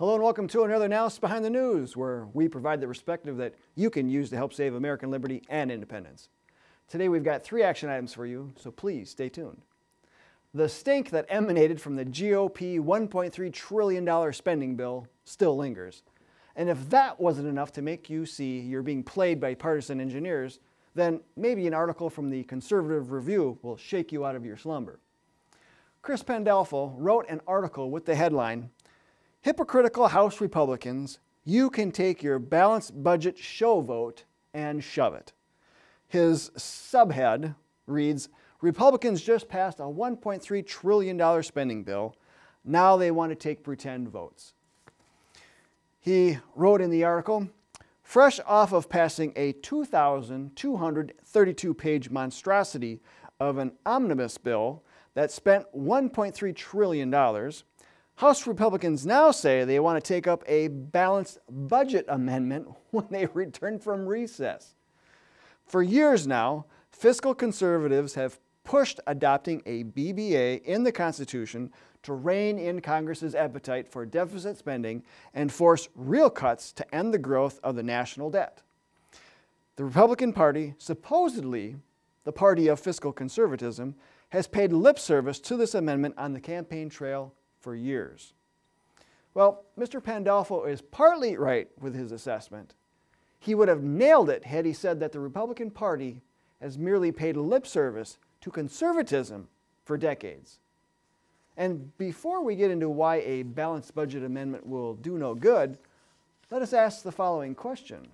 Hello and welcome to another Analysis Behind the News, where we provide the perspective that you can use to help save American liberty and independence. Today we've got 3 action items for you, so please stay tuned. The stink that emanated from the GOP $1.3 trillion spending bill still lingers. And if that wasn't enough to make you see you're being played by partisan engineers, then maybe an article from the Conservative Review will shake you out of your slumber. Chris Pandolfo wrote an article with the headline, "Hypocritical House Republicans, you can take your balanced budget show vote and shove it." His subhead reads, "Republicans just passed a $1.3 trillion spending bill. Now they want to take pretend votes." He wrote in the article, "Fresh off of passing a 2,232-page monstrosity of an omnibus bill that spent $1.3 trillion, House Republicans now say they want to take up a balanced budget amendment when they return from recess. For years now, fiscal conservatives have pushed adopting a BBA in the Constitution to rein in Congress's appetite for deficit spending and force real cuts to end the growth of the national debt. The Republican Party, supposedly the party of fiscal conservatism, has paid lip service to this amendment on the campaign trail for years." Well, Mr. Pandolfo is partly right with his assessment. He would have nailed it had he said that the Republican Party has merely paid lip service to conservatism for decades. And before we get into why a balanced budget amendment will do no good, let us ask the following question.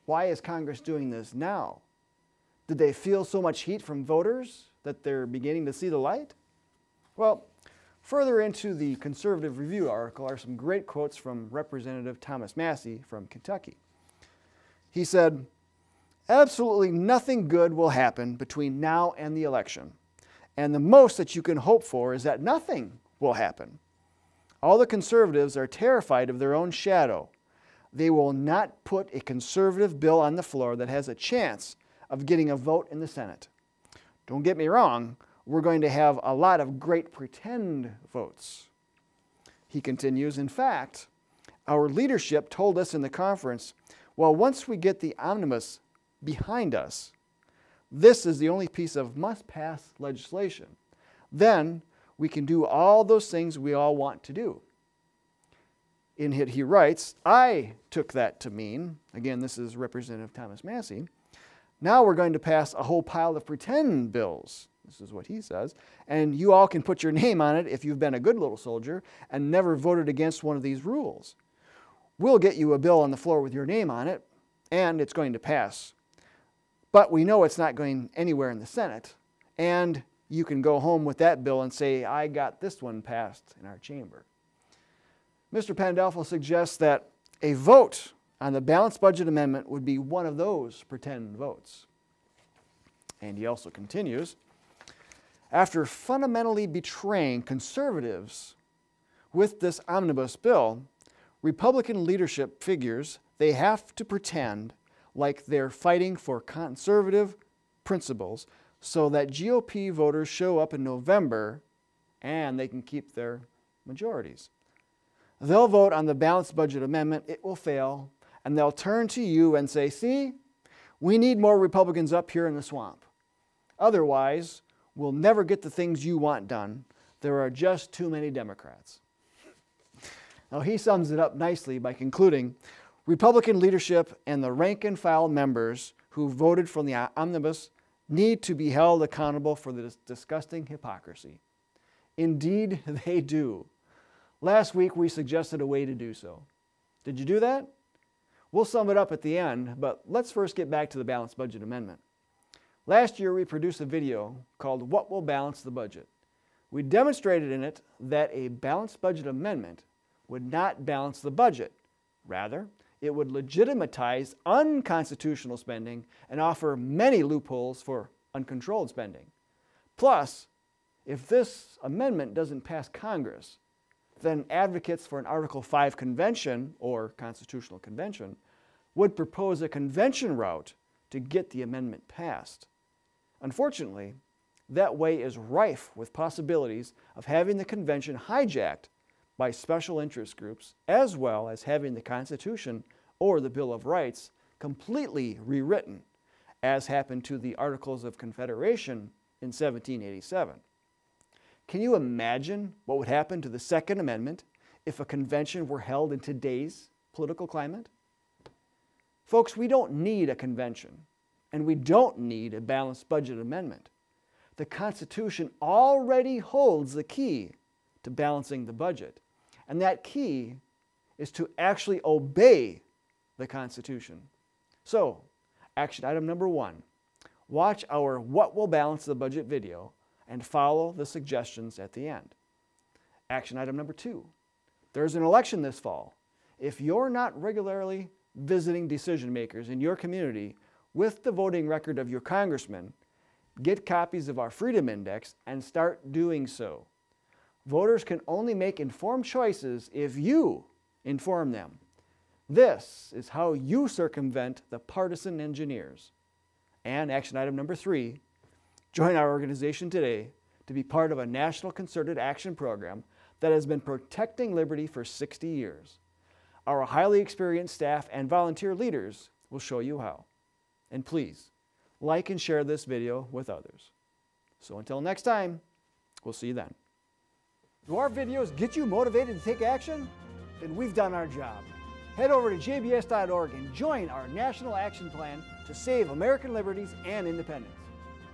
Why is Congress doing this now? Did they feel so much heat from voters that they're beginning to see the light? Well, further into the Conservative Review article are some great quotes from Representative Thomas Massie from Kentucky. He said, "Absolutely nothing good will happen between now and the election. And the most that you can hope for is that nothing will happen. All the conservatives are terrified of their own shadow. They will not put a conservative bill on the floor that has a chance of getting a vote in the Senate. Don't get me wrong, we're going to have a lot of great pretend votes." He continues, "In fact, our leadership told us in the conference, well, once we get the omnibus behind us, this is the only piece of must-pass legislation. Then we can do all those things we all want to do." In it, he writes, "I took that to mean," again, this is Representative Thomas Massie, "now we're going to pass a whole pile of pretend bills." This is what he says. "And you all can put your name on it if you've been a good little soldier and never voted against one of these rules. We'll get you a bill on the floor with your name on it, and it's going to pass. But we know it's not going anywhere in the Senate, and you can go home with that bill and say, 'I got this one passed in our chamber.'" Mr. Pandolfo suggests that a vote on the balanced budget amendment would be one of those pretend votes. And he also continues, "After fundamentally betraying conservatives with this omnibus bill, Republican leadership figures they have to pretend like they're fighting for conservative principles so that GOP voters show up in November and they can keep their majorities. They'll vote on the balanced budget amendment, it will fail, and they'll turn to you and say, 'See, we need more Republicans up here in the swamp. Otherwise, we'll never get the things you want done. There are just too many Democrats.'" Now, he sums it up nicely by concluding, "Republican leadership and the rank and file members who voted for the omnibus need to be held accountable for this disgusting hypocrisy." Indeed, they do. Last week, we suggested a way to do so. Did you do that? We'll sum it up at the end, but let's first get back to the balanced budget amendment. Last year, we produced a video called "What Will Balance the Budget?" We demonstrated in it that a balanced budget amendment would not balance the budget. Rather, it would legitimatize unconstitutional spending and offer many loopholes for uncontrolled spending. Plus, if this amendment doesn't pass Congress, then advocates for an Article 5 convention, or constitutional convention, would propose a convention route to get the amendment passed. Unfortunately, that way is rife with possibilities of having the convention hijacked by special interest groups, as well as having the Constitution or the Bill of Rights completely rewritten, as happened to the Articles of Confederation in 1787. Can you imagine what would happen to the Second Amendment if a convention were held in today's political climate? Folks, we don't need a convention, and we don't need a balanced budget amendment. The Constitution already holds the key to balancing the budget, and that key is to actually obey the Constitution. So, action item number 1, watch our What Will Balance the Budget video and follow the suggestions at the end. Action item number 2, there's an election this fall. If you're not regularly visiting decision makers in your community with the voting record of your congressman, get copies of our Freedom Index and start doing so. Voters can only make informed choices if you inform them. This is how you circumvent the partisan engineers. And action item number 3, join our organization today to be part of a national concerted action program that has been protecting liberty for 60 years. Our highly experienced staff and volunteer leaders will show you how. And please, like and share this video with others. So until next time, we'll see you then. Do our videos get you motivated to take action? Then we've done our job. Head over to jbs.org and join our National Action Plan to save American liberties and independence.